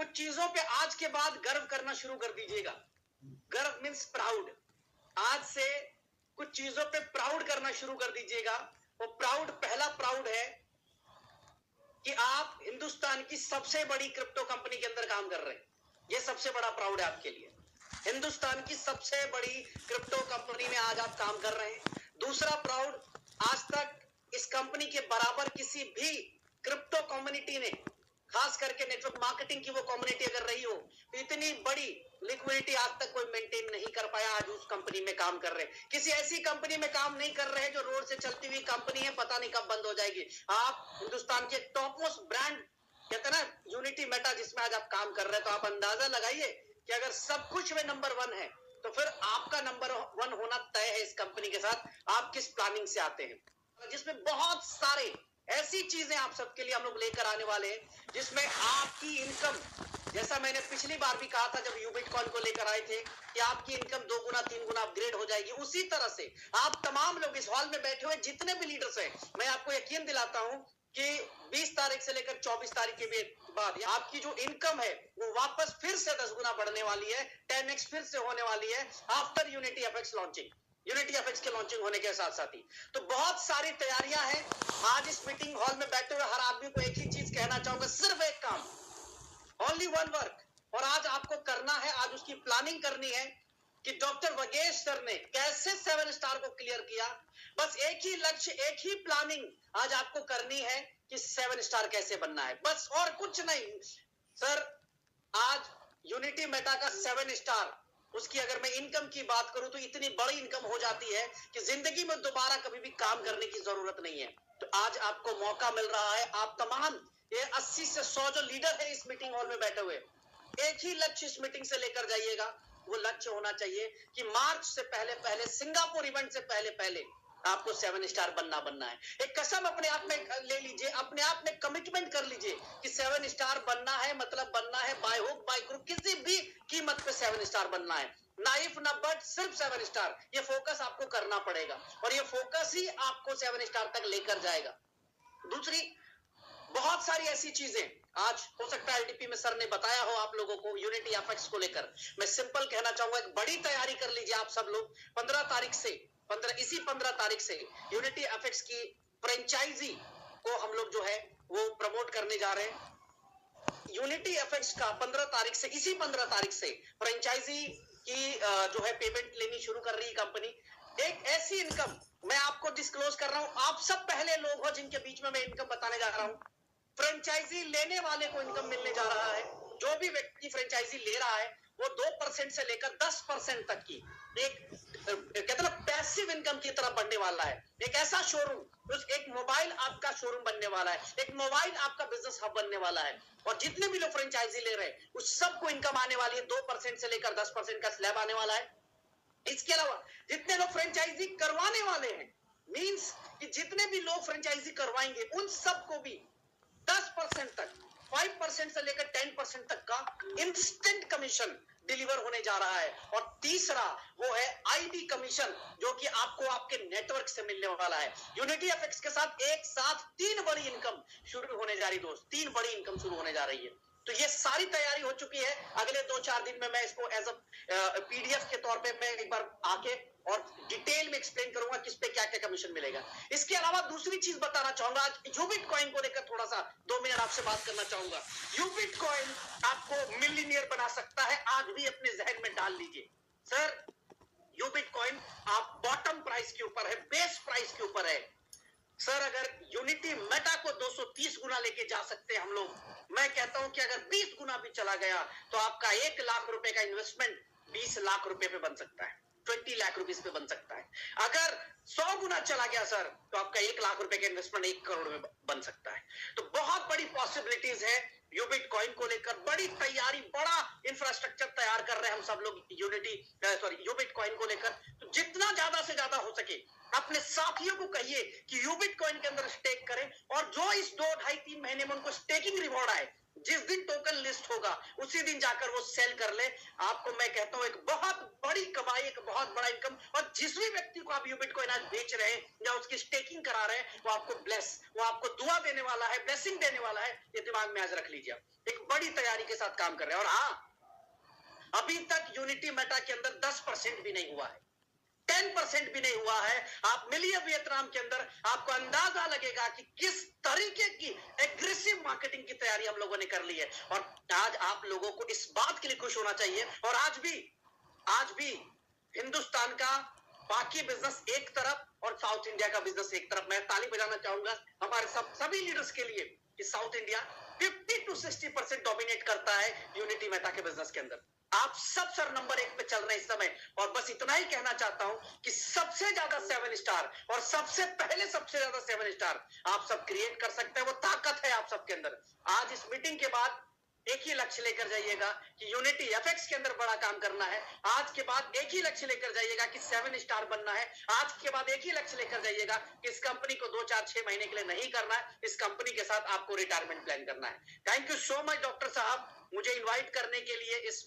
कुछ चीजों पे आज के बाद गर्व करना शुरू कर दीजिएगा। गर्व मीन्स प्राउड। आज से कुछ चीजों पे प्राउड करना शुरू कर दीजिएगा। वो प्राउड, पहला प्राउड है कि आप हिंदुस्तान की सबसे बड़ी क्रिप्टो कंपनी के अंदर काम कर रहे हैं। ये सबसे बड़ा प्राउड है आपके लिए। हिंदुस्तान की सबसे बड़ी क्रिप्टो कंपनी में आज आप काम कर रहे हैं। दूसरा प्राउड, आज तक इस कंपनी के बराबर किसी भी क्रिप्टो कम्युनिटी ने, खास करके नेटवर्क मार्केटिंग की वो कम्युनिटी अगर रही हो, तो इतनी बड़ी लिक्विडिटी आज तक कोई मेंटेन नहीं कर पाया। आज उस कंपनी में काम कर रहे हैं। किसी ऐसी कंपनी में काम नहीं कर रहे हैं जो रोड से चलती हुई कंपनी है, पता नहीं कब बंद हो जाएगी। आप हिंदुस्तान के टॉप मोस्ट ब्रांड, कहते हैं ना यूनिटी मेटा, जिसमें आज आप काम कर रहे हैं, तो आप अंदाजा लगाइए कि अगर सब कुछ में नंबर 1 है तो फिर आपका नंबर 1 होना तय है इस कंपनी के साथ। आप किस प्लानिंग से आते हैं, जिसमें बहुत सारे ऐसी चीजें आप सबके लिए हम लोग लेकर आने वाले हैं जिसमें आपकी इनकम, जैसा मैंने पिछली बार भी कहा था जब यूबिटकॉइन को लेकर आए थे कि आपकी इनकम 2 गुना 3 गुना अपग्रेड हो जाएगी, उसी तरह से आप तमाम लोग इस हॉल में बैठे हुए जितने भी लीडर्स हैं, मैं आपको यकीन दिलाता हूं कि 20 तारीख से लेकर 24 तारीख के बाद आपकी जो इनकम है वो वापस फिर से 10 गुना बढ़ने वाली है, 10x फिर से होने वाली है after unity FX launching. Unity FX के लॉन्चिंग होने के साथ साथ ही तो बहुत सारी तैयारियां हैं। आज इस मीटिंग हॉल में बैठे हुए हर आदमी को एक ही चीज कहना चाहूंगा, सिर्फ एक काम, ओनली वन वर्क, और आज आपको करना है, आज उसकी प्लानिंग करनी है कि डॉक्टर वगेश सर ने कैसे 7 स्टार को क्लियर किया। बस एक ही लक्ष्य, एक ही प्लानिंग आज आपको करनी है कि 7 स्टार कैसे बनना है, बस, और कुछ नहीं। सर आज यूनिटी मेटा का 7 स्टार, उसकी अगर मैं इनकम की बात करूं तो इतनी बड़ी इनकम हो जाती है कि जिंदगी में दोबारा कभी भी काम करने की जरूरत नहीं है। तो आज आपको मौका मिल रहा है, आप तमाम ये 80 से 100 जो लीडर है इस मीटिंग हॉल में बैठे हुए, एक ही लक्ष्य इस मीटिंग से लेकर जाइएगा। वो लक्ष्य होना चाहिए कि मार्च से पहले सिंगापुर इवेंट से पहले आपको 7 स्टार बनना है। एक कसम अपने आप में ले लीजिए, अपने आप में कमिटमेंट कर लीजिए कि 7 स्टार बनना है, मतलब बनना है बाय हुक बाय क्रुक, किसी भी कीमत पे 7 स्टार बनना है। ना इफ ना बट, सिर्फ 7 स्टार। ये फोकस आपको करना पड़ेगा और ये फोकस ही आपको 7 स्टार तक लेकर जाएगा। दूसरी बहुत सारी ऐसी चीजें आज हो सकता है एलटीपी में सर ने बताया हो आप लोगों को यूनिटी एफएक्स को लेकर। मैं सिंपल कहना चाहूंगा, एक बड़ी तैयारी कर लीजिए आप सब लोग। 15 तारीख से यूनिटी एफएक्स की फ्रेंचाइजी को हम लोग जो है वो प्रमोट करने जा रहे हैं। यूनिटी एफएक्स का 15 तारीख से, इसी 15 तारीख से फ्रेंचाइजी की जो है पेमेंट लेनी शुरू कर रही है कंपनी। एक ऐसी इनकम मैं आपको डिस्क्लोज कर रहा हूं, आप सब पहले लोग हो जिनके बीच में मैं इनकम बताने जा रहा हूं। फ्रेंचाइजी लेने वाले को इनकम मिलने जा रहा है। जो भी व्यक्ति फ्रेंचाइजी ले रहा है वो 2% से लेकर 10% तक की एक, कहते ना, पैसिव इनकम की तरफ बढ़ने वाला है। एक ऐसा शोरूम, एक मोबाइल आपका शोरूम बनने वाला है, एक मोबाइल आपका बिजनेस हब बनने वाला है। और जितने भी लोग फ्रेंचाइजी ले रहे हैं उस सबको इनकम आने वाली है, 2% से लेकर 10% का स्लैब आने वाला है। इसके अलावा जितने लोग फ्रेंचाइजी करवाने वाले हैं, मींस कि जितने भी लोग फ्रेंचाइजी करवाएंगे उन सबको भी 10% तक, 5% से लेकर 10% तक का इंस्टेंट कमीशन डिलीवर होने जा रहा है। और तीसरा वो है आईडी कमीशन, जो कि आपको आपके नेटवर्क से मिलने वाला है। यूनिटी एफएक्स के साथ एक साथ 3 बड़ी इनकम शुरू होने जा रही दोस्त, 3 बड़ी इनकम शुरू होने जा रही है। तो ये सारी तैयारी हो चुकी है। अगले 2-4 दिन में मैं इसको एज अ पीडीएफ के तौर पे मैं एक बार आके और डिटेल में एक्सप्लेन करूंगा किस पे क्या क्या कमीशन मिलेगा। इसके अलावा दूसरी चीज बताना चाहूंगा, आज यूबिट कॉइन को लेकर थोड़ा सा 2 मिनट आपसे बात करना चाहूंगा। यूबिट कॉइन आपको मिलियनियर बना सकता है, आज भी अपने जहन में डाल लीजिए। सर यूबिट कॉइन आप बॉटम प्राइस के ऊपर है, बेस प्राइस के ऊपर है। सर अगर यूनिटी मेटा को 230 गुना लेके जा सकते हैं हम लोग, मैं कहता हूं कि अगर 20 गुना भी चला गया तो आपका 1 लाख रुपए का इन्वेस्टमेंट 20 लाख रुपए पे बन सकता है, 20 लाख रुपीस पे बन सकता है। अगर 100 गुना चला गया सर तो आपका 1 लाख रुपए का इन्वेस्टमेंट 1 करोड़ में बन सकता है। तो बहुत बड़ी पॉसिबिलिटीज है यूबिट कॉइन को लेकर। बड़ी तैयारी, बड़ा इंफ्रास्ट्रक्चर तैयार कर रहे हैं हम सब लोग यूबिट कॉइन को लेकर। तो जितना ज्यादा से ज्यादा हो सके अपने साथियों को कहिए कि यूबिट कॉइन के अंदर स्टेक करें, और जो इस 2, 2.5, 3 महीने में उनको स्टेकिंग रिवॉर्ड आए, जिस दिन टोकन लिस्ट होगा उसी दिन जाकर वो सेल कर ले। आपको मैं कहता हूं एक बहुत बड़ी कमाई, एक बहुत बड़ा इनकम। और जिस भी व्यक्ति को आप बिटकॉइन आज बेच रहे हैं या उसकी स्टेकिंग करा रहे हैं, वो आपको दुआ देने वाला है, ब्लेसिंग देने वाला है। ये दिमाग में आज रख लीजिए। एक बड़ी तैयारी के साथ काम कर रहे हैं। और हाँ, अभी तक यूनिटी मेटा के अंदर 10% भी नहीं हुआ है, 10% भी नहीं हुआ है। आप मिलिए वियतनाम के अंदर, आपको अंदाजा लगेगा कि किस तरीके की एग्रेसिव मार्केटिंग की तैयारी हम लोगों ने कर ली है। और आज आप लोगों को इस बात के लिए खुश होना चाहिए। और आज भी हिंदुस्तान का बाकी बिजनेस एक तरफ और साउथ इंडिया का बिजनेस एक तरफ। मैं ताली बजाना चाहूंगा हमारे सभी लीडर्स के लिए कि साउथ इंडिया 50 to 60% डोमिनेट करता है यूनिटी मेटा के बिजनेस के अंदर। आप सब सर नंबर 1 पे चल रहे हैं इस समय। और बस इतना ही कहना चाहता हूं कि सबसे ज्यादा 7 स्टार और सबसे ज्यादा 7 स्टार आप सब क्रिएट कर सकते हैं। वो ताकत है आप सबके अंदर। आज इस मीटिंग के बाद एक ही लक्ष्य लेकर जाइएगा कि यूनिटी एफएक्स के अंदर बड़ा काम करना है। आज के बाद एक ही लक्ष्य लेकर जाइएगा कि 7 स्टार बनना है। आज के बाद एक ही लक्ष्य लेकर जाइएगा कि इस कंपनी को 2, 4, 6 महीने के लिए नहीं करना है। इस कंपनी के साथ आपको रिटायरमेंट प्लान करना है। Thank you so much doctor साहब, मुझे इन्वाइट करने के लिए इस